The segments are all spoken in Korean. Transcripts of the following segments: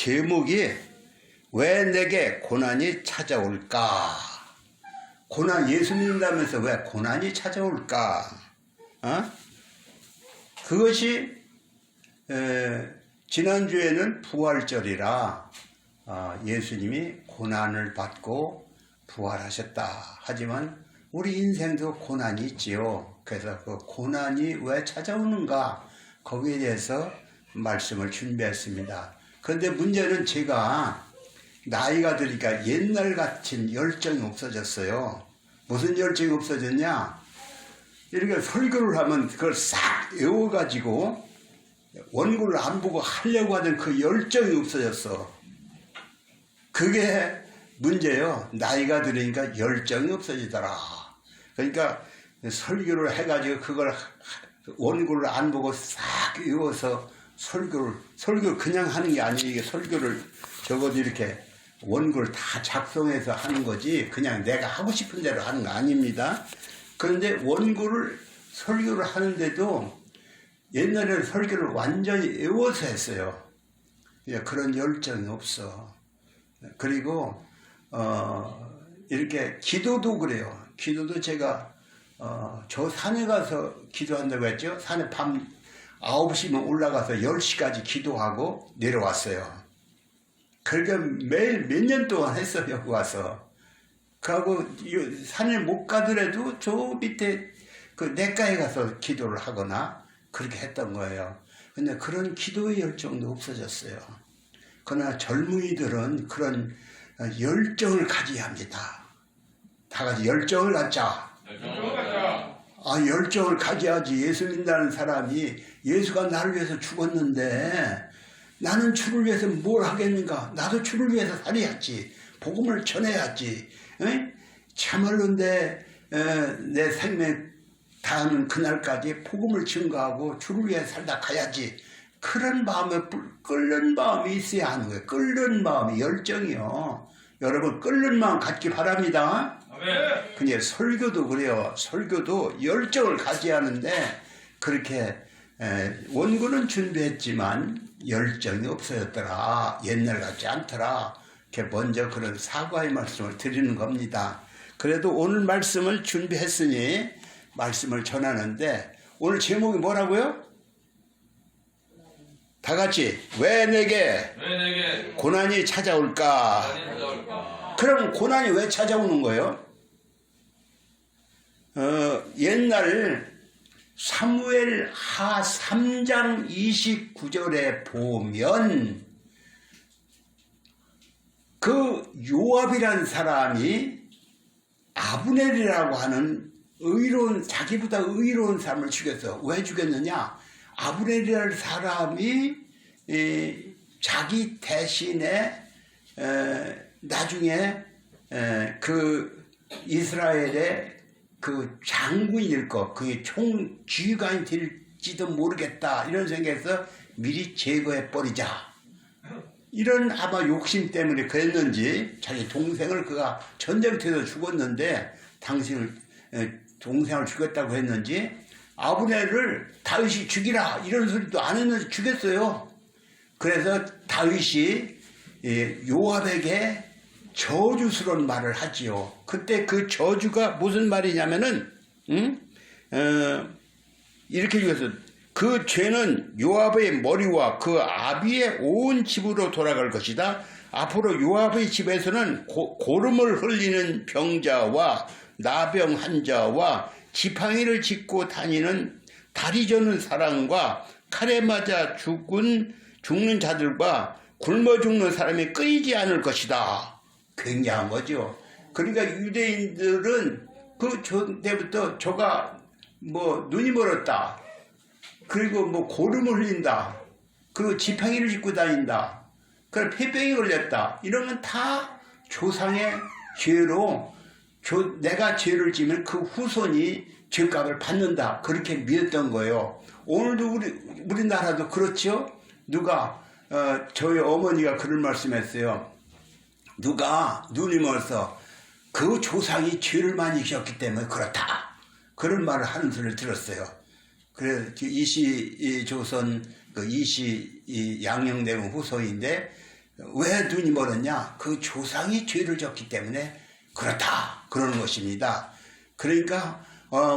제목이 왜 내게 고난이 찾아올까? 고난, 예수 믿는다면서 왜 고난이 찾아올까? 그것이 지난주에는 부활절이라 예수님이 고난을 받고 부활하셨다. 하지만 우리 인생도 고난이 있지요. 그래서 그 고난이 왜 찾아오는가? 거기에 대해서 말씀을 준비했습니다. 그런데 문제는 제가 나이가 드니까 옛날 같은 열정이 없어졌어요. 무슨 열정이 없어졌냐? 이렇게 설교를 하면 그걸 싹 외워가지고 원고를 안 보고 하려고 하던 그 열정이 없어졌어. 그게 문제예요. 나이가 들으니까 열정이 없어지더라. 그러니까 설교를 해가지고 그걸 원고를 안 보고 싹 외워서 설교를 그냥 하는 게 아니에요. 이게 설교를 적어도 이렇게 원고를 다 작성해서 하는 거지 그냥 내가 하고 싶은 대로 하는 거 아닙니다. 그런데 설교를 하는데도 옛날에는 설교를 완전히 외워서 했어요. 그런 열정이 없어. 그리고 이렇게 기도도 그래요. 기도도 제가 저 산에 가서 기도한다고 했죠. 산에 밤 9시면 올라가서 10시까지 기도하고 내려왔어요. 그러니까 매일 몇 년 동안 했어요. 여기 와서. 그하고 산에 못 가더라도 저 밑에 그 냇가에 가서 기도를 하거나 그렇게 했던 거예요. 근데 그런 기도의 열정도 없어졌어요. 그러나 젊은이들은 그런 열정을 가져야 합니다. 다 같이 열정을 갖자. 열정을 가져야지. 예수 믿는다는 사람이 예수가 나를 위해서 죽었는데 나는 주를 위해서 뭘 하겠는가? 나도 주를 위해서 살아야지. 복음을 전해야지. 참말로 내 생명 다하는 그날까지 복음을 증거하고 주를 위해 살다 가야지. 그런 마음에 끓는 마음이 있어야 하는 거예요. 끓는 마음이 열정이요. 여러분 끓는 마음 갖기 바랍니다. 근데 설교도 그래요. 설교도 열정을 가져야 하는데 그렇게 원고는 준비했지만 열정이 없어졌더라. 옛날 같지 않더라. 이렇게 먼저 그런 사과의 말씀을 드리는 겁니다. 그래도 오늘 말씀을 준비했으니 말씀을 전하는데 오늘 제목이 뭐라고요? 다 같이 왜 내게 고난이 찾아올까? 그럼 고난이 왜 찾아오는 거예요? 옛날 사무엘 하 3장 29절에 보면 그 요압이라는 사람이 아브넬이라고 하는 자기보다 의로운 사람을 죽였어. 왜 죽였느냐? 아브넬이라는 사람이 자기 대신에 나중에 그 이스라엘의 그 장군일 것, 그게 지휘관이 될지도 모르겠다 이런 생각에서 미리 제거해 버리자. 이런 아마 욕심 때문에 그랬는지 자기 동생을 그가 전쟁터에서 죽었는데 동생을 죽였다고 했는지 아브넬을 다윗이 죽이라 이런 소리도 안 했는데 죽였어요. 그래서 다윗이 요압에게 저주스러운 말을 하지요. 그때 그 저주가 무슨 말이냐면은 이렇게 죽였어요. 그 죄는 요압의 머리와 그 아비의 온 집으로 돌아갈 것이다. 앞으로 요압의 집에서는 고름을 흘리는 병자와 나병 환자와 지팡이를 짚고 다니는 다리 저는 사람과 칼에 맞아 죽는 자들과 굶어 죽는 사람이 끊이지 않을 것이다. 굉장한 거죠. 그러니까 유대인들은 그때부터 저가 눈이 멀었다. 그리고 고름을 흘린다. 그리고 지팡이를 짚고 다닌다. 그리고 폐병이 걸렸다. 이러면 다 조상의 죄로 내가 죄를 지면 그 후손이 죄값을 받는다. 그렇게 믿었던 거예요. 오늘도 우리나라도 그렇죠. 저희 어머니가 그런 말씀했어요. 누가 눈이 멀어서 그 조상이 죄를 많이 지었기 때문에 그렇다. 그런 말을 하는 소리를 들었어요. 그래서 이시 조선 이시 양녕대군 후손인데 왜 눈이 멀었냐? 그 조상이 죄를 졌기 때문에 그렇다. 그러는 것입니다. 그러니까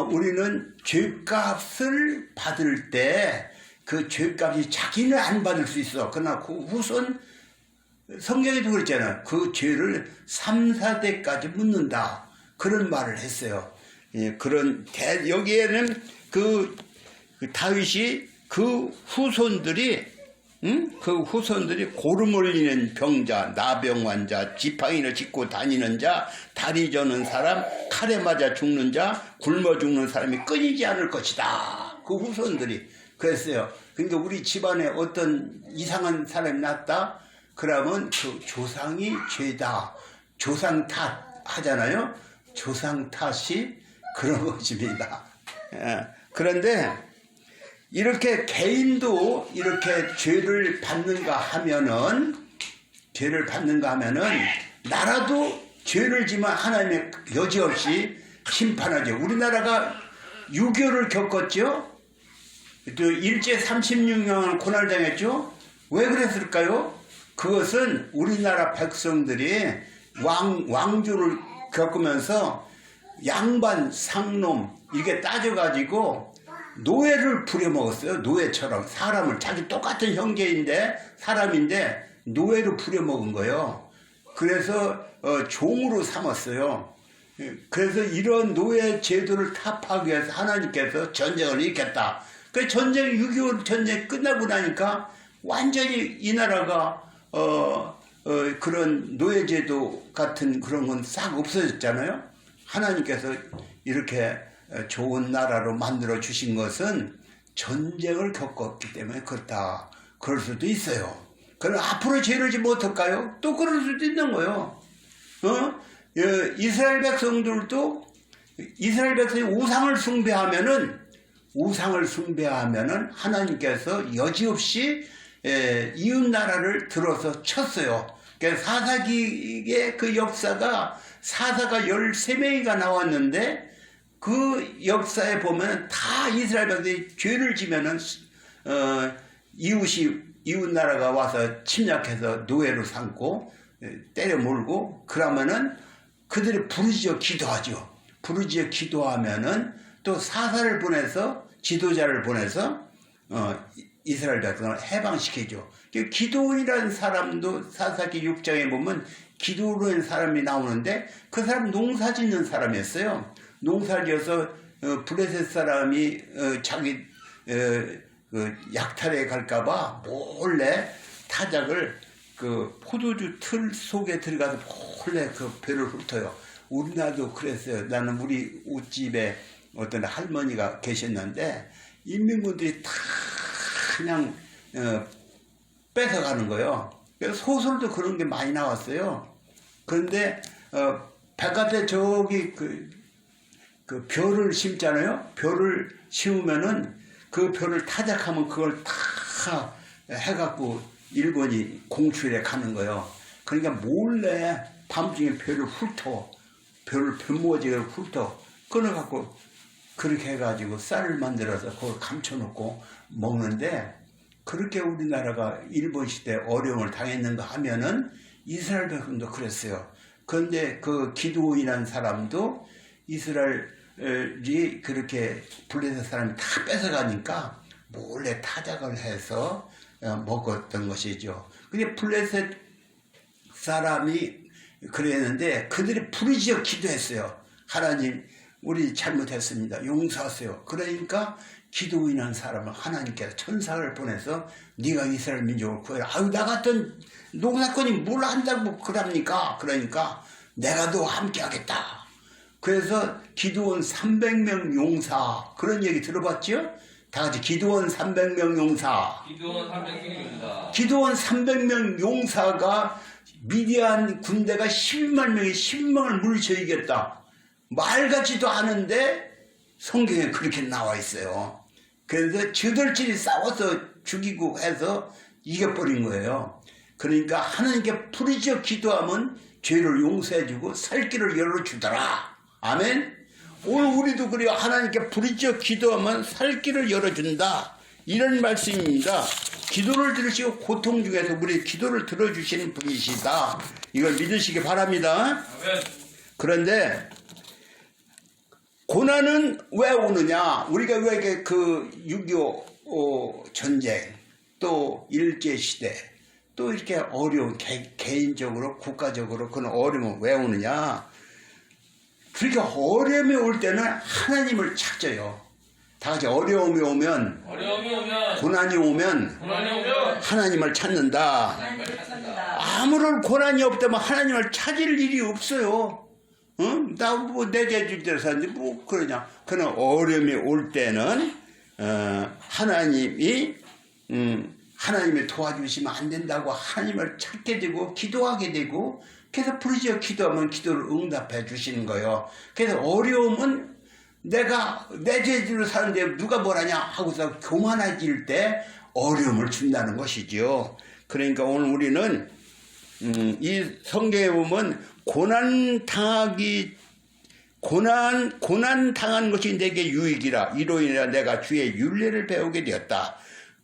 우리는 죄값을 받을 때 그 죄값이 자기는 안 받을 수 있어. 그러나 그 후손 성경에도 그랬잖아요. 그 죄를 3, 4대까지 묻는다. 그런 말을 했어요. 예, 여기에는 그 다윗이 그 후손들이 고름 올리는 병자, 나병 환자, 지팡이를 짚고 다니는 자, 다리 저는 사람, 칼에 맞아 죽는 자, 굶어 죽는 사람이 끊이지 않을 것이다. 그 후손들이 그랬어요. 그러니까 우리 집안에 어떤 이상한 사람이 났다? 그러면 그 조상이 죄다. 조상 탓 하잖아요. 조상 탓이 그런 것입니다. 그런데 이렇게 개인도 이렇게 죄를 받는가 하면은 나라도 죄를 지면 하나님의 여지없이 심판하죠. 우리나라가 유교를 겪었죠. 또 일제 36년을 고난당했죠. 왜 그랬을까요? 그것은 우리나라 백성들이 왕조를 겪으면서 양반, 상놈 이게 따져가지고 노예를 부려먹었어요. 노예처럼 사람을 자기 똑같은 형제인데 사람인데 노예로 부려먹은 거예요. 그래서 종으로 삼았어요. 그래서 이런 노예 제도를 타파하기 위해서 하나님께서 전쟁을 일으켰다. 그 전쟁 6.25 전쟁 끝나고 나니까 완전히 이 나라가 그런 노예 제도 같은 그런 건 싹 없어졌잖아요. 하나님께서 이렇게 좋은 나라로 만들어 주신 것은 전쟁을 겪었기 때문에 그렇다. 그럴 수도 있어요. 그럼 앞으로 죄를 지면 어떨까요? 또 그럴 수도 있는 거예요. 이스라엘 백성들도 이스라엘 백성이 우상을 숭배하면은 하나님께서 여지없이 이웃 나라를 들어서 쳤어요. 그러니까 사사기의 그 역사가 사사가 13명이가 나왔는데 그 역사에 보면 다 이스라엘 백성이 죄를 지면은 이웃 나라가 와서 침략해서 노예로 삼고 때려 몰고 그러면은 그들이 부르짖어 기도하죠. 부르짖어 기도하면은 또 사사를 보내서 지도자를 보내서 이스라엘 백성을 해방시키죠. 기도원이라는 사람도 사사기 6장에 보면 기도원 사람이 나오는데 그 사람 농사 짓는 사람이었어요. 농사지어서 블레셋 사람이 자기 약탈에 갈까봐 몰래 타작을 그 포도주 틀 속에 들어가서 몰래 그 배를 훑어요. 우리나라도 그랬어요. 나는 우리 옷집에 어떤 할머니가 계셨는데 인민군들이 다 그냥 뺏어가는 거예요. 그래서 소설도 그런 게 많이 나왔어요. 그런데 바깥에 저기 그 벼를 심잖아요. 벼를 심으면은 그 벼를 타작하면 그걸 다 해갖고 일본이 공출해 가는 거예요. 그러니까 몰래 밤중에 벼를 벼모지를 훑어 끊어갖고 그렇게 해가지고 쌀을 만들어서 그걸 감춰놓고 먹는데 그렇게 우리나라가 일본 시대에 어려움을 당했는가 하면은 이스라엘 백성도 그랬어요. 그런데 그 기드온이라는 사람도 이스라엘이 그렇게 블레셋 사람이 다 뺏어가니까 몰래 타작을 해서 먹었던 것이죠. 근데 블레셋 사람이 그랬는데 그들이 부르짖어 기도했어요. 하나님 우리 잘못했습니다. 용서하세요. 그러니까 기드온이라는 사람을 하나님께서 천사를 보내서 네가 이스라엘 민족을 구해라. 아유 나 같은 농사꾼이 뭘 한다고 그럽니까? 그러니까 내가 너와 함께 하겠다. 그래서 기드온 300명 용사 그런 얘기 들어봤죠? 다 같이 기드온 300명 용사. 기드온 300명 용사가 미디안 군대가 12만 명이 12만을 물리쳐 이겼다. 말 같지도 않은데 성경에 그렇게 나와 있어요. 그래서 저들끼리 싸워서 죽이고 해서 이겨버린 거예요. 그러니까 하나님께 부르짖어 기도하면 죄를 용서해주고 살 길을 열어주더라. 아멘. 오늘 우리도 그래요. 하나님께 부르짖어 기도하면 살 길을 열어준다. 이런 말씀입니다. 기도를 들으시고 고통 중에서 우리 기도를 들어주시는 분이시다. 이걸 믿으시기 바랍니다. 그런데 고난은 왜 오느냐? 우리가 왜 이렇게 그 6.25 전쟁, 또 일제시대, 또 이렇게 어려운 개인적으로 국가적으로 그런 어려움은 왜 오느냐? 그러니까 어려움이 올 때는 하나님을 찾아요. 다 같이 어려움이 오면 고난이 오면 하나님을 찾는다. 아무런 고난이 없다면 하나님을 찾을 일이 없어요. 응? 나 뭐 내 제주도에 사는데 뭐 그러냐. 그런 어려움이 올 때는 하나님이 도와주시면 안 된다고 하나님을 찾게 되고 기도하게 되고, 그래서 부르짖어 기도하면 기도를 응답해 주시는 거예요. 그래서 어려움은 내가 내 제주도에 사는데 누가 뭐라냐 하고서 교만해질 때 어려움을 준다는 것이죠. 그러니까 오늘 우리는 이 성경에 보면 고난 당한 것이 내게 유익이라. 이로 인해 내가 주의 율례를 배우게 되었다.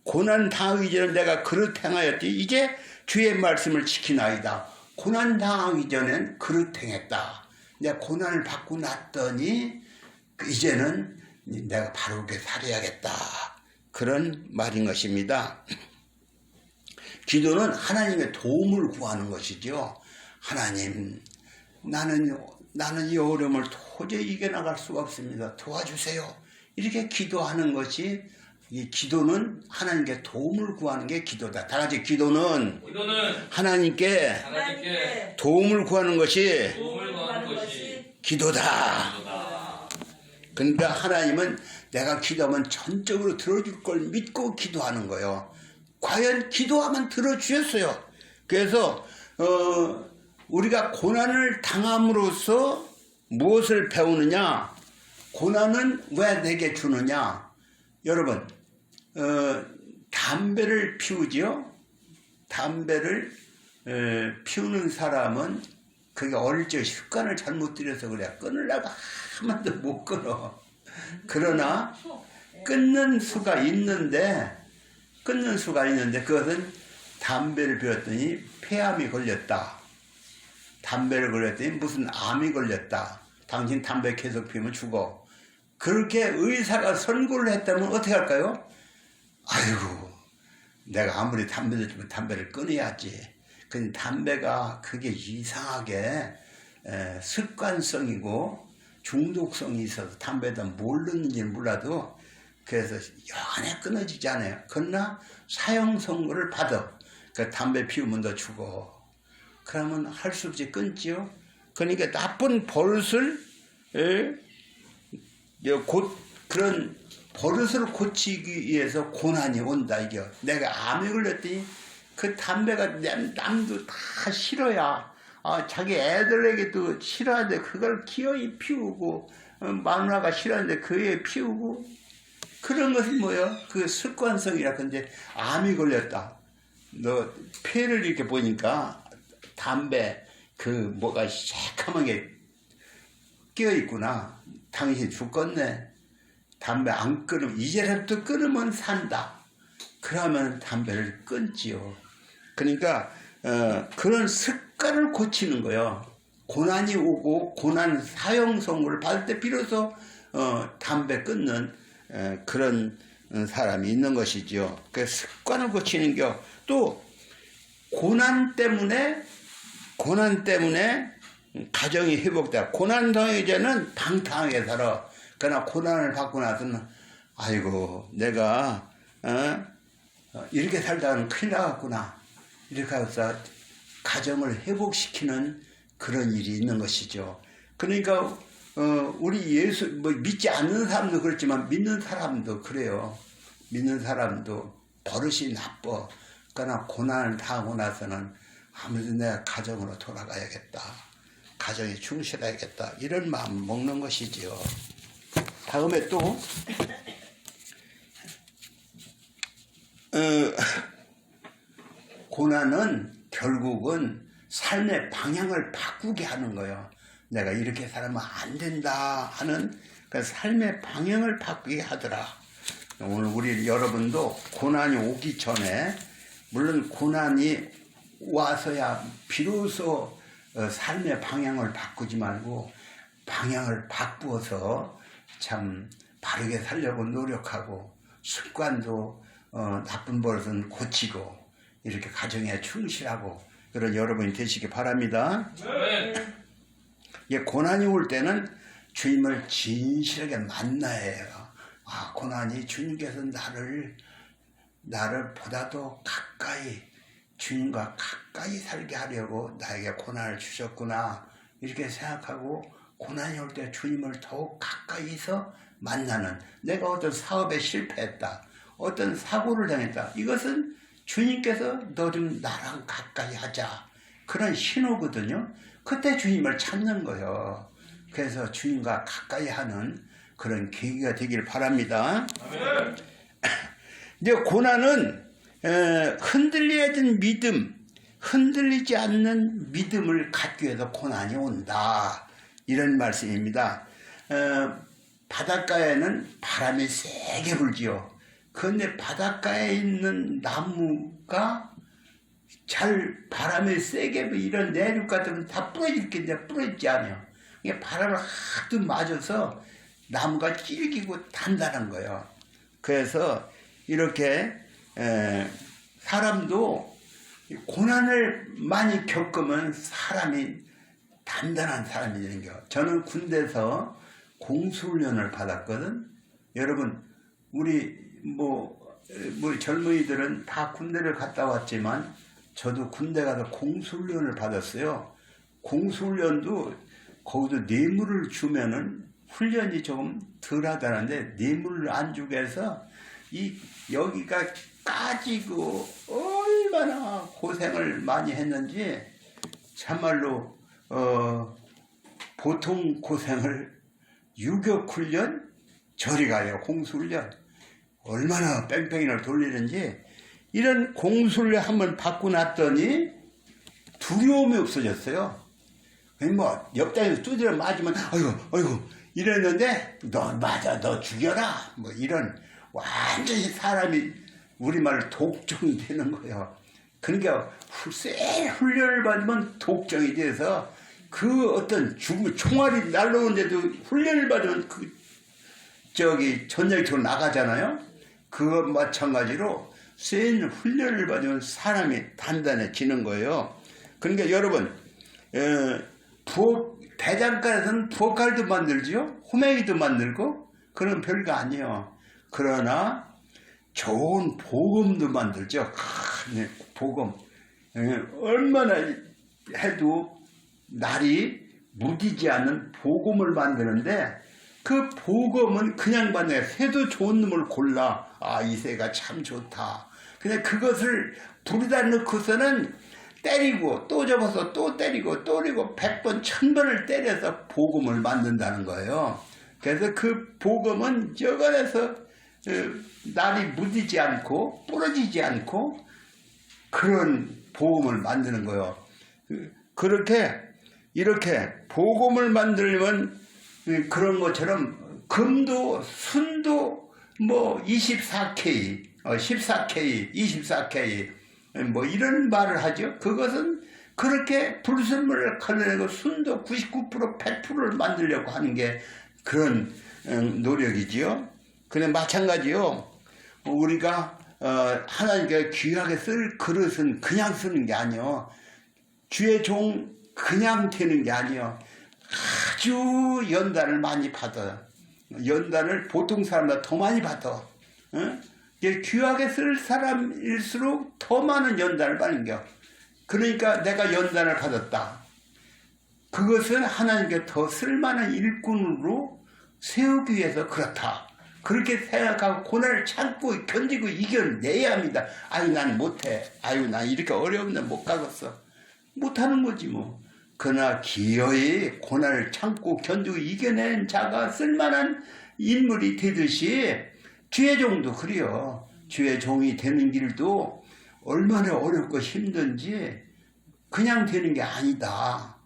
고난 당하기 전에 내가 그릇 행하였지 이제 주의 말씀을 지키나이다. 고난 당하기 전엔 그릇 행했다. 내가 고난을 받고 났더니 이제는 내가 바르게 살아야겠다. 그런 말인 것입니다. 기도는 하나님의 도움을 구하는 것이죠. 하나님, 나는 이 어려움을 도저히 이겨나갈 수가 없습니다. 도와주세요. 이렇게 기도하는 것이, 이 기도는 하나님께 도움을 구하는 게 기도다. 다 같이 기도는 하나님께 도움을 구하는 것이 기도다. 그러니까 하나님은 내가 기도하면 전적으로 들어줄 걸 믿고 기도하는 거예요. 과연 기도하면 들어주셨어요. 그래서 우리가 고난을 당함으로써 무엇을 배우느냐? 고난은 왜 내게 주느냐? 여러분, 담배를 피우지요? 담배를 피우는 사람은 그게 어릴 적 습관을 잘못 들여서 그래. 끊으려고 한 번도 못 끊어. 그러나 끊는 수가 있는데 그것은 담배를 피웠더니 폐암이 걸렸다. 담배를 걸렸더니 무슨 암이 걸렸다. 당신 담배 계속 피우면 죽어. 그렇게 의사가 선고를 했다면 어떻게 할까요? 아이고, 내가 아무리 담배를 주면 담배를 끊어야지. 근데 담배가 그게 이상하게 습관성이고 중독성이 있어서 담배에다 뭘 넣는지 몰라도 그래서 영원히 끊어지지 않아요. 그러나 사형 선고를 받아. 그 담배 피우면 너 죽어. 그러면 할 수 없이 끊지요. 그러니까 나쁜 버릇을 그런 버릇을 고치기 위해서 고난이 온다. 이게 내가 암에 걸렸더니 그 담배가 남도 다 싫어야, 자기 애들에게도 싫어하는데 그걸 기어이 피우고, 마누라가 싫어하는데 그 애 피우고, 그런 것이 뭐예요? 그 습관성이라. 근데 암이 걸렸다. 너 폐를 이렇게 보니까 담배 그 뭐가 새카맣게 끼어있구나. 당신 죽겠네. 담배 안 끊으면, 이제라도 끊으면 산다. 그러면 담배를 끊지요. 그러니까 그런 습관을 고치는 거예요. 고난이 오고 고난 사형 선고를 받을 때 비로소 담배 끊는 그런 사람이 있는 것이죠. 그 습관을 고치는 게, 또 고난 때문에 가정이 회복돼. 고난 당하기 전에는 방탕하게 살아. 그러나 고난을 받고 나서는 아이고, 내가 이렇게 살다가는 큰일 나갔구나. 이렇게 해서 가정을 회복시키는 그런 일이 있는 것이죠. 그러니까 우리 예수 믿지 않는 사람도 그렇지만 믿는 사람도 그래요. 믿는 사람도 버릇이 나빠. 그러나 고난을 당하고 나서는 아무래도 내가 가정으로 돌아가야겠다. 가정에 충실해야겠다. 이런 마음 먹는 것이지요. 다음에 또 고난은 결국은 삶의 방향을 바꾸게 하는 거예요. 내가 이렇게 살면 안 된다 하는 그 삶의 방향을 바꾸게 하더라. 오늘 우리 여러분도 고난이 오기 전에, 물론 고난이 와서야 비로소 삶의 방향을 바꾸지 말고 방향을 바꾸어서 참 바르게 살려고 노력하고, 습관도 나쁜 버릇은 고치고, 이렇게 가정에 충실하고 그런 여러분이 되시기 바랍니다. 네. 고난이 올 때는 주님을 진실하게 만나야 해요. 아, 고난이 주님께서 나를 보다도 가까이, 주님과 가까이 살게 하려고 나에게 고난을 주셨구나, 이렇게 생각하고 고난이 올 때 주님을 더욱 가까이서 만나는, 내가 어떤 사업에 실패했다, 어떤 사고를 당했다, 이것은 주님께서 너 좀 나랑 가까이 하자, 그런 신호거든요. 그때 주님을 찾는 거예요. 그래서 주님과 가까이 하는 그런 계기가 되길 바랍니다. 아멘. 이제 고난은 흔들려진 믿음, 흔들리지 않는 믿음을 갖기 위해서 고난이 온다, 이런 말씀입니다. 바닷가에는 바람이 세게 불지요. 그런데 바닷가에 있는 나무가 잘 바람이 세게 이런 내륙 같으면 다 부러질 텐데 부러지지 않아요. 이게 바람을 하도 맞아서 나무가 질기고 단단한 거예요. 그래서 이렇게 사람도 고난을 많이 겪으면 사람이 단단한 사람이 되는 거예요. 저는 군대에서 공수훈련을 받았거든. 여러분, 우리 젊은이들은 다 군대를 갔다 왔지만 저도 군대 가서 공수훈련을 받았어요. 공수훈련도 거기도 뇌물을 주면은 훈련이 조금 덜 하다는데, 뇌물을 안 주게 해서 여기가 까지고 얼마나 고생을 많이 했는지, 참말로 보통 고생을 유격훈련, 저리 가요. 공수훈련 얼마나 뺑뺑이를 돌리는지, 이런 공수훈련 한번 받고 났더니 두려움이 없어졌어요. 옆다리에서 두드려 맞으면 아이고 이랬는데, 너 맞아, 너 죽여라, 이런, 완전히 사람이 우리말로 독종이 되는 거예요. 그러니까 센 훈련을 받으면 독종이 돼서 그 어떤 총알이 날라오는데도 훈련을 받으면 전쟁터로 나가잖아요. 그것 마찬가지로 센 훈련을 받으면 사람이 단단해지는 거예요. 그러니까 여러분, 대장간에서는 부엌칼도 만들지요, 호메이도 만들고, 그런 별거 아니에요. 그러나 좋은 복음도 만들죠. 복음, 얼마나 해도 날이 무디지 않는 복음을 만드는데, 그 복음은 그냥 만나요. 새도 좋은 놈을 골라, 이 새가 참 좋다. 근데 그것을 불에다 넣고서는 때리고 또 접어서 또 때리고 또 그리고 100번 1000번을 때려서 복음을 만든다는 거예요. 그래서 그 복음은 여간에서 날이 무디지 않고 부러지지 않고 그런 복음을 만드는 거예요. 이렇게 복음을 만들면 그런 것처럼 금도 순도 24K, 14K, 24K 이런 말을 하죠. 그것은 그렇게 불순물을 걸러내고 순도 99%, 100%를 만들려고 하는 게 그런 노력이지요. 근데 마찬가지요. 우리가 하나님께 귀하게 쓸 그릇은 그냥 쓰는 게 아니요. 주의 종 그냥 되는 게 아니요. 아주 연단을 많이 받아요. 연단을 보통 사람보다 더 많이 받아. 귀하게 쓸 사람일수록 더 많은 연단을 받는 겨. 그러니까 내가 연단을 받았다. 그것은 하나님께 더 쓸만한 일꾼으로 세우기 위해서 그렇다. 그렇게 생각하고 고난을 참고 견디고 이겨내야 합니다. 난 못해. 난 이렇게 어려운데 못 가겠어. 못하는 거지 뭐. 그러나 기어이 고난을 참고 견디고 이겨낸 자가 쓸만한 인물이 되듯이 주의 종도 그래요. 주의 종이 되는 길도 얼마나 어렵고 힘든지 그냥 되는 게 아니다.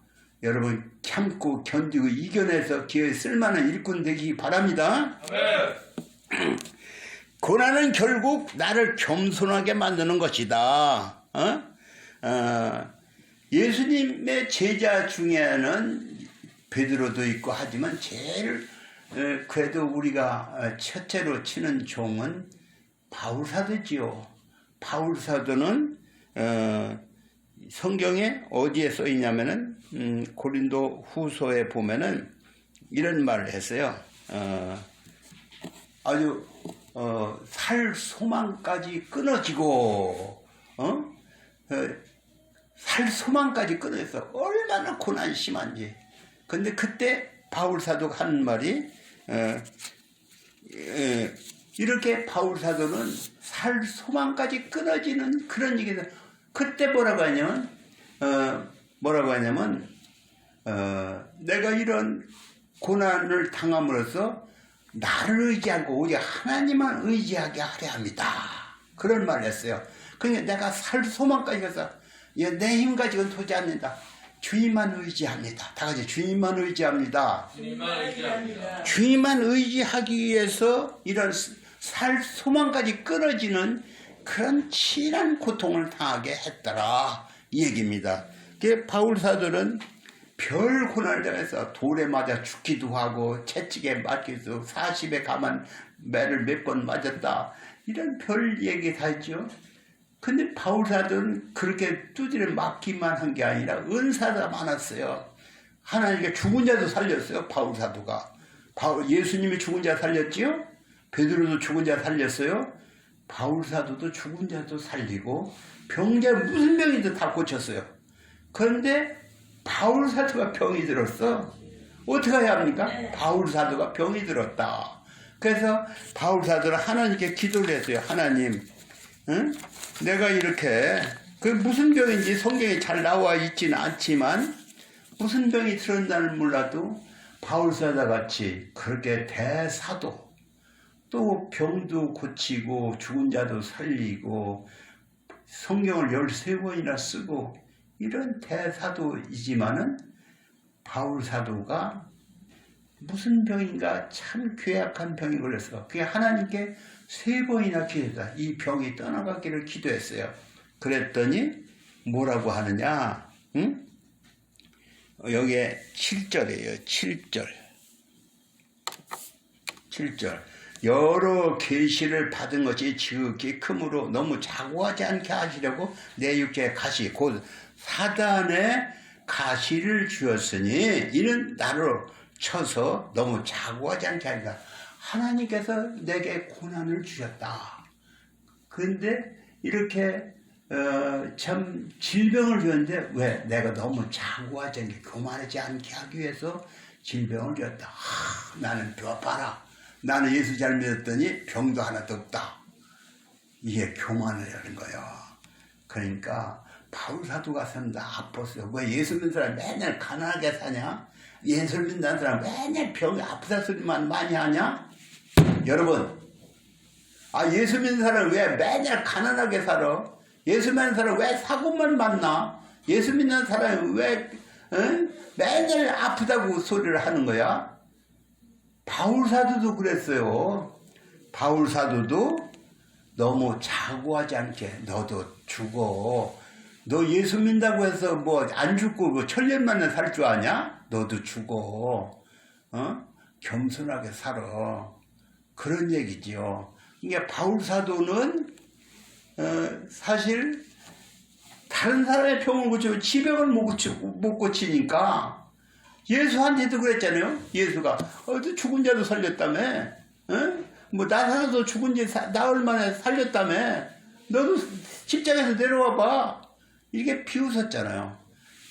여러분 참고 견디고 이겨내서 기어이 쓸만한 일꾼 되기 바랍니다. 고난은 결국 나를 겸손하게 만드는 것이다. 예수님의 제자 중에는 베드로도 있고 하지만 제일 그래도 우리가 첫째로 치는 종은 바울사도지요. 바울사도는 성경에 어디에 써 있냐면은 고린도 후서에 보면은 이런 말을 했어요. 아주 살 소망까지 끊어지고 살 소망까지 끊어서 얼마나 고난이 심한지. 근데 그때 바울사도가 하는 말이 이렇게 바울사도는 살 소망까지 끊어지는 그런 얘기다. 그때 뭐라고 하냐면 내가 이런 고난을 당함으로써 나를 의지하고 오직 하나님만 의지하게 하려 합니다. 그런 말을 했어요. 그러니까 내가 살 소망까지 가서 내 힘 가지고는 도저히 안 된다. 주님만 의지합니다. 다 같이 주님만 의지합니다. 주님만 의지합니다. 주님만 의지하기 위해서 이런 살 소망까지 끊어지는 그런 치열한 고통을 당하게 했더라 이 얘기입니다. 바울 사도는 별 고난을 당해서 돌에 맞아 죽기도 하고 채찍에 맞기도 40에 가만 매를 몇 번 맞았다 이런 별 얘기 다 있죠. 근데 바울 사도는 그렇게 두드려 맞기만 한 게 아니라 은사가 많았어요. 하나님께 죽은 자도 살렸어요. 바울 사도가. 예수님이 죽은 자 살렸지요. 베드로도 죽은 자 살렸어요. 바울 사도도 죽은 자도 살리고 병자 무슨 병이든 다 고쳤어요. 그런데 바울 사도가 병이 들었어. 어떻게 해야 합니까? 바울 사도가 병이 들었다. 그래서 바울 사도는 하나님께 기도를 했어요. 하나님, 응? 내가 이렇게 그 무슨 병인지 성경에 잘 나와 있지는 않지만 무슨 병이 들었나는 몰라도 바울 사도 같이 그렇게 대사도 또 병도 고치고 죽은 자도 살리고 성경을 13번이나 쓰고 이런 대사도이지만은 바울 사도가 무슨 병인가 참 괴악한 병이 걸려서 그게 하나님께 3번이나 기도했다. 이 병이 떠나가기를 기도했어요. 그랬더니 뭐라고 하느냐? 응? 여기에 7절이에요. 7절. 여러 계시를 받은 것이 지극히 크므로 너무 자고하지 않게 하시려고 내 육체에 가시 곧 사단의 가시를 주었으니 이는 나를 쳐서 너무 자고하지 않게 하리라. 하나님께서 내게 고난을 주셨다. 그런데 이렇게 참 질병을 주었는데 왜? 내가 너무 자고하지 않게 교만하지 않게 하기 위해서 질병을 주었다. 나는 봐라. 나는 예수 잘 믿었더니 병도 하나도 없다. 이게 교만을 하는 거예요. 그러니까 바울 사도가 산다 아팠어요. 왜 예수 믿는 사람 맨날 가난하게 사냐? 예수 믿는 사람 맨날 병이 아프다 소리만 많이 하냐? 여러분, 예수 믿는 사람 왜 맨날 가난하게 살아? 예수 믿는 사람 왜 사고만 만나? 예수 믿는 사람이 왜 맨날 아프다고 소리를 하는 거야? 바울 사도도 그랬어요. 바울 사도도 너무 자고하지 않게 너도 죽어. 너 예수 믿는다고 해서 뭐 안 죽고 뭐 천년만에 살 줄 아냐? 너도 죽어. 겸손하게 살아. 그런 얘기지요. 그러니까 바울 사도는 사실 다른 사람의 병을 고치고 지 병을 못 고치니까 예수한테도 그랬잖아요. 예수가 죽은 자도 살렸다며. 뭐 나사로도 죽은 자 나흘 만에 살렸다며. 너도 십자가에서 내려와 봐. 이게 비웃었잖아요.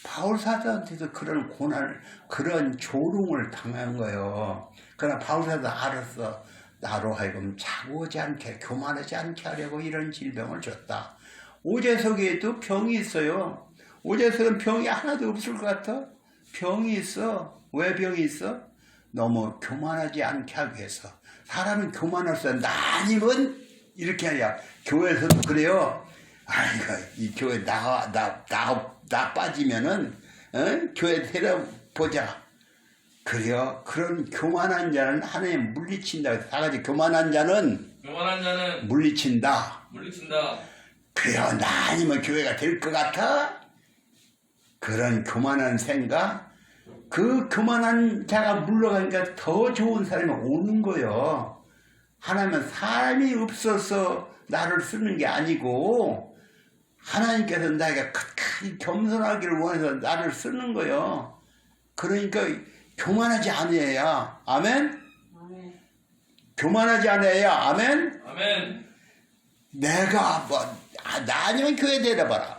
바울 사도한테도 그런 고난을 그런 조롱을 당한 거예요. 그러나 바울 사도 알았어. 나로 하여금 자고하지 않게 교만하지 않게 하려고 이런 질병을 줬다. 오재석에도 병이 있어요. 오재석은 병이 하나도 없을 것 같아. 병이 있어. 왜 병이 있어? 너무 교만하지 않게 하기 위해서. 사람은 교만할 수 있는데 아니면 이렇게 하냐. 교회에서도 그래요. 아이고 이 교회 나 빠지면은 교회 데려보자. 그래요. 그런 교만한 자는 하나님 물리친다. 다 같이 교만한 자는 교만한 자는 물리친다. 물리친다. 그래요, 나 아니면 교회가 될 것 같아? 그런 교만한 생각, 그 교만한 자가 물러가니까 더 좋은 사람이 오는 거요. 하나님은 사람이 없어서 나를 쓰는 게 아니고 하나님께서 나에게 끝까지 겸손하기를 원해서 나를 쓰는 거요. 그러니까 교만하지 않아야, 아멘? 교만하지 않아야, 아멘? 아멘. 내가 나 아니면 교회 데려봐라.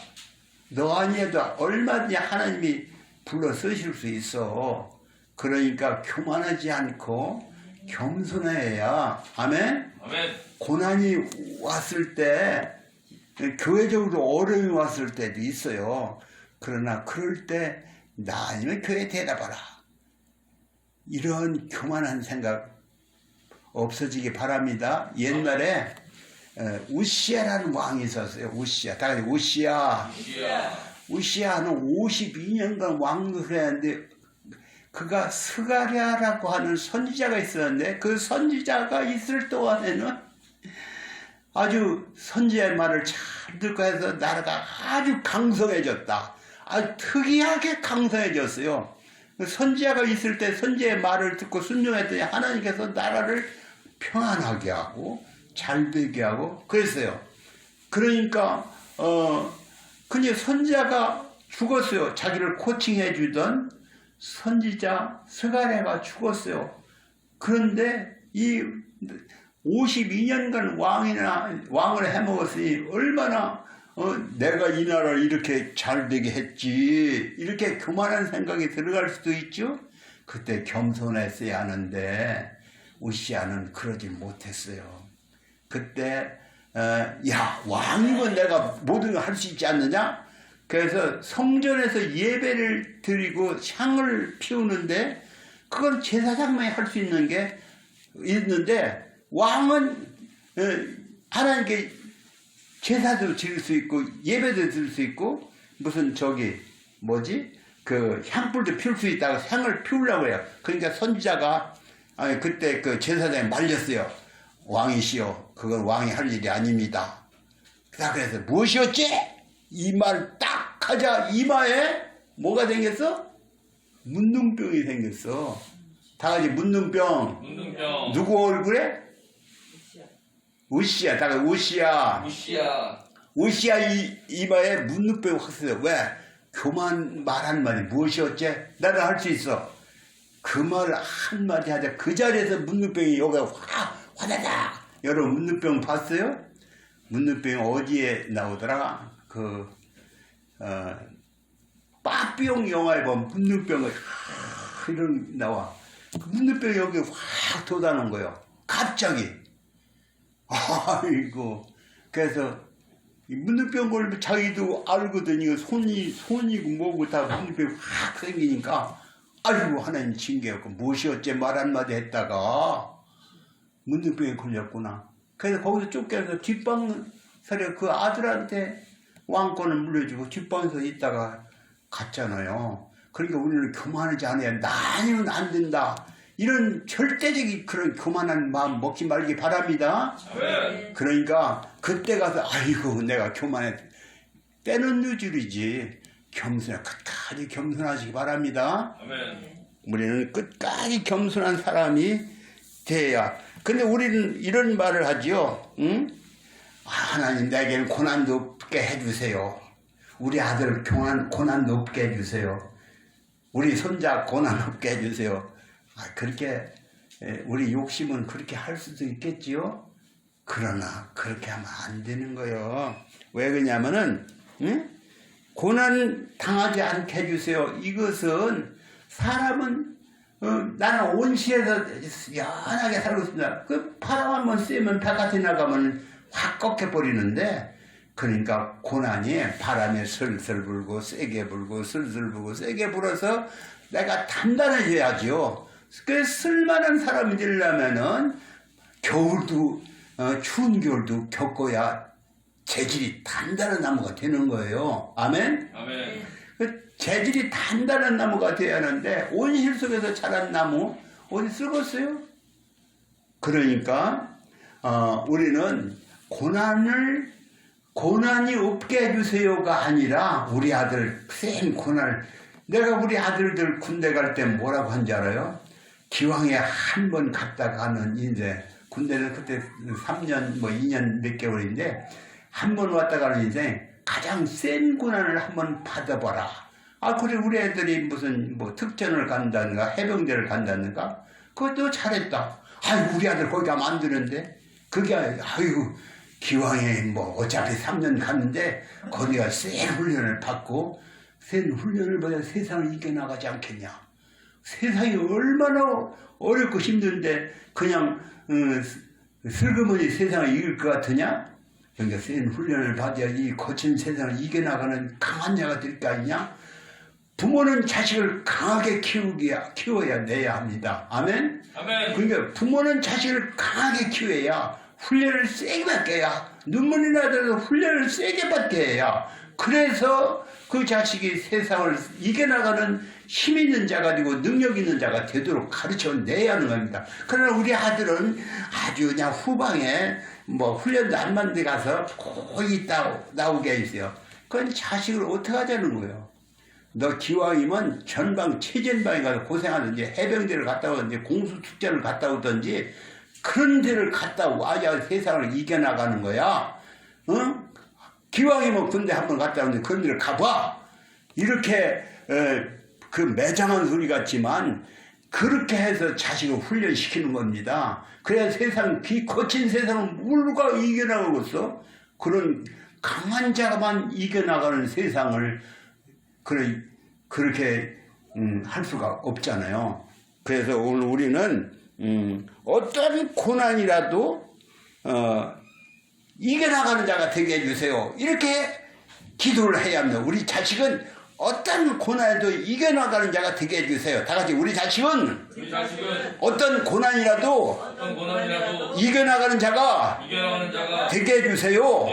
너 아니어도 얼마든지 하나님이 불러 쓰실 수 있어. 그러니까 교만하지 않고 겸손해야, 아멘? 아멘. 고난이 왔을 때, 교회적으로 어려움이 왔을 때도 있어요. 그러나 그럴 때 나 아니면 교회 데려봐라. 이런 교만한 생각 없어지기 바랍니다. 옛날에 우시아라는 왕이 있었어요. 우시아. 다 같이 우시아. 우시아는 52년간 왕을 했는데 그가 스가랴라고 하는 선지자가 있었는데 그 선지자가 있을 동안에는 아주 선지자의 말을 잘 듣고 해서 나라가 아주 강성해졌다. 아주 특이하게 강성해졌어요. 선지자가 있을 때 선지자의 말을 듣고 순종했더니 하나님께서 나라를 평안하게 하고 잘 되게 하고 그랬어요. 그러니까 근데 선지자가 죽었어요. 자기를 코칭해 주던 선지자 스가랴가 죽었어요. 그런데 이 52년간 왕을 해먹었으니 얼마나 내가 이 나라를 이렇게 잘 되게 했지 이렇게 교만한 생각이 들어갈 수도 있죠. 그때 겸손했어야 하는데 우시아는 그러지 못했어요. 그때 야 왕이면 내가 모든 걸 할 수 있지 않느냐. 그래서 성전에서 예배를 드리고 향을 피우는데 그건 제사장만이 할 수 있는 게 있는데 왕은 하나님께 제사도 드릴 수 있고 예배도 드릴 수 있고 무슨 그 향불도 피울 수 있다고 향을 피우려고 해요. 그러니까 선지자가 그때 그 제사장이 말렸어요. 왕이시여 그건 왕이 할 일이 아닙니다. 그래서 무엇이었지? 이 말 딱 하자 이마에 뭐가 생겼어? 문둥병이 생겼어. 다 같이 문둥병. 누구 얼굴에? 우시아. 다 같이 우시아. 우시아 이마에 문둥병이 확 생겼어. 왜? 교만 말하는 말이 무엇이었지? 나는 할 수 있어. 그 말 한마디 하자. 그 자리에서 문둥병이 여기가 화다닥. 여러분 문둥병 봤어요? 문둥병이 어디에 나오더라? 빠삐용 영화에 보면 문둥병이 이런 나와. 그 문둥병이 여기 확 돋아놓은 거예요. 갑자기. 아이고. 그래서 이 문둥병 걸리면 자기도 알거든. 이거 손이고 뭐고 다 문둥병이 확 생기니까 아이고 하나님 징계였고 무엇이 어째 말 한마디 했다가 문둥병에 걸렸구나. 그래서 거기서 쫓겨서 뒷방설에 그 아들한테 왕권을 물려주고 뒷방에서 있다가 갔잖아요. 그러니까 우리는 교만하지 않아야 나 아니면 안 된다. 이런 절대적인 그런 교만한 마음 먹지 말기 바랍니다. 아멘. 그러니까 그때 가서 아이고 내가 교만해. 때는 늦으리지. 끝까지 겸손하시기 바랍니다. 아멘. 우리는 끝까지 겸손한 사람이 돼야. 근데 우리는 이런 말을 하지요. 응? 하나님 내게는 고난도 없게 해주세요. 우리 아들 고난도 없게 해주세요. 우리 손자 고난 없게 해주세요. 그렇게 우리 욕심은 그렇게 할 수도 있겠지요. 그러나 그렇게 하면 안 되는 거예요. 왜 그러냐면은 고난 당하지 않게 해주세요. 이것은 사람은 나는 온시에서 연하게 살고 있습니다. 그 바람 한번 쐬면 바깥에 나가면 확 꺾여버리는데 그러니까 고난이 바람에 슬슬 불고 세게 불고 슬슬 불고 세게 불어서 내가 단단해져야죠. 그 쓸만한 사람이 되려면은 겨울도 추운 겨울도 겪어야 재질이 단단한 나무가 되는 거예요. 아멘? 아멘. 그 재질이 단단한 나무가 되어야 하는데 온실 속에서 자란 나무 어디 썩었어요? 그러니까 우리는 고난이 없게 해주세요가 아니라 우리 아들 센 고난을 내가 우리 아들들 군대 갈 때 뭐라고 한지 알아요? 기왕에 한 번 갔다 가는 인생 군대는 그때 3년 2년 몇 개월인데 한 번 왔다 가는 인생 가장 센 고난을 한번 받아봐라. 그래 우리 애들이 무슨 특전을 간다든가 해병대를 간다든가 그것도 잘했다. 우리 아들 거기 가면 안 되는데 그게 기왕에 어차피 3년 갔는데 거기가 센 훈련을 받고 센 훈련을 받아 세상을 이겨나가지 않겠냐. 세상이 얼마나 어렵고 힘든데 그냥 슬그머니 세상을 이길 것 같으냐? 그러니까 센 훈련을 받아야지 거친 세상을 이겨나가는 강한 자가 될 거 아니냐? 부모는 자식을 강하게 키워야 내야 합니다. 아멘? 아멘. 그러니까 부모는 자식을 강하게 키워야 훈련을 세게 받게 해야 눈물이 나더라도 훈련을 세게 받게 해야 그래서 그 자식이 세상을 이겨나가는 힘 있는 자가 되고 능력 있는 자가 되도록 가르쳐내야 하는 겁니다. 그러나 우리 아들은 아주 그냥 후방에 훈련도 안 받는 데 가서 거의 있다 나오게 있어요. 그건 자식을 어떻게 하자는 거예요. 너 기왕이면 최전방에 가서 고생하든지 해병대를 갔다 오든지 공수축제를 갔다 오든지 그런 데를 갔다 와야 세상을 이겨나가는 거야. 기왕이면 군대 한번 갔다 오는데 그런 데를 가봐. 이렇게 그 매장한 소리 같지만 그렇게 해서 자식을 훈련시키는 겁니다. 그래야 거친 세상을 누가 이겨나가겠어? 그런 강한 자가만 이겨나가는 세상을 그렇게 할 수가 없잖아요. 그래서 오늘 우리는 어떤 고난이라도 이겨나가는 자가 되게 해주세요. 이렇게 기도를 해야 합니다. 우리 자식은 어떤 고난에도 이겨나가는 자가 되게 해주세요. 다 같이 우리 자식은 어떤 고난이라도 이겨나가는 자가 되게 해주세요.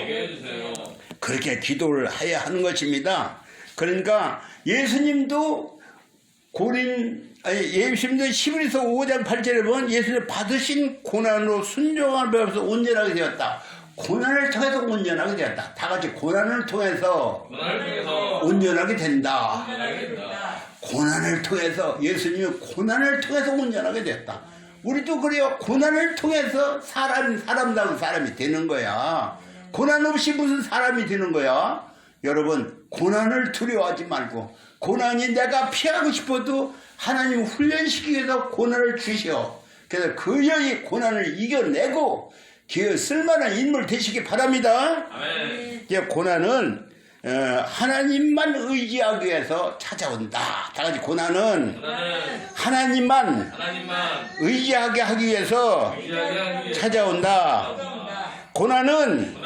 그렇게 기도를 해야 하는 것입니다. 그러니까 예수님도 예수님도 히브리서 5장 8절에 보면 예수님 받으신 고난으로 순종함을 배워서 온전하게 되었다. 고난을 통해서 온전하게 되었다. 다 같이 고난을 통해서 온전하게 된다. 고난을 통해서 예수님이 고난을 통해서 온전하게 됐다. 우리도 그래요. 고난을 통해서 사람다운 사람이 되는 거야. 고난 없이 무슨 사람이 되는 거야? 여러분 고난을 두려워하지 말고 고난이 내가 피하고 싶어도 하나님 훈련시키기 위해서 고난을 주시오. 그래서 그여이 고난을 이겨내고 쓸만한 인물 되시기 바랍니다. 이제 고난은 하나님만 의지하기 위해서 찾아온다. 다 같이 고난은 하나님만 의지하게 하기 위해서 찾아온다. 고난은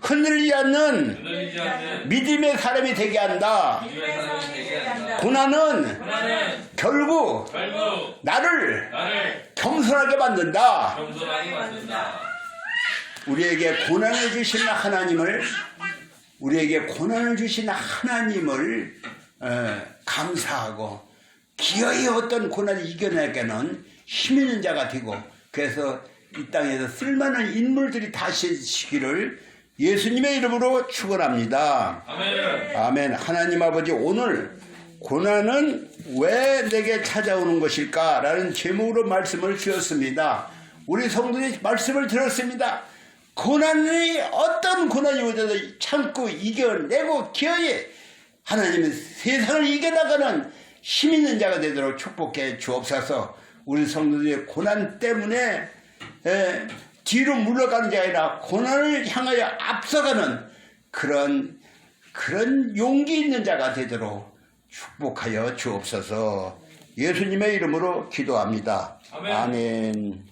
흔들리지 않는 믿음의 사람이 되게 한다. 고난은 결국 나를 겸손하게 만든다. 우리에게 고난을 주신 하나님을 감사하고 기어이 어떤 고난을 이겨내게는 힘 있는 자가 되고 그래서 이 땅에서 쓸만한 인물들이 다시기를 예수님의 이름으로 축원합니다. 아멘. 아멘. 하나님 아버지 오늘 고난은 왜 내게 찾아오는 것일까? 라는 제목으로 말씀을 주셨습니다. 우리 성도들이 말씀을 들었습니다. 고난이 어떤 고난이 오더라도 참고 이겨내고 기어이 하나님은 세상을 이겨나가는 힘 있는 자가 되도록 축복해 주옵소서. 우리 성도들의 고난 때문에 뒤로 물러가는 게 아니라 고난을 향하여 앞서가는 그런 용기 있는 자가 되도록 축복하여 주옵소서. 예수님의 이름으로 기도합니다. 아멘. 아멘.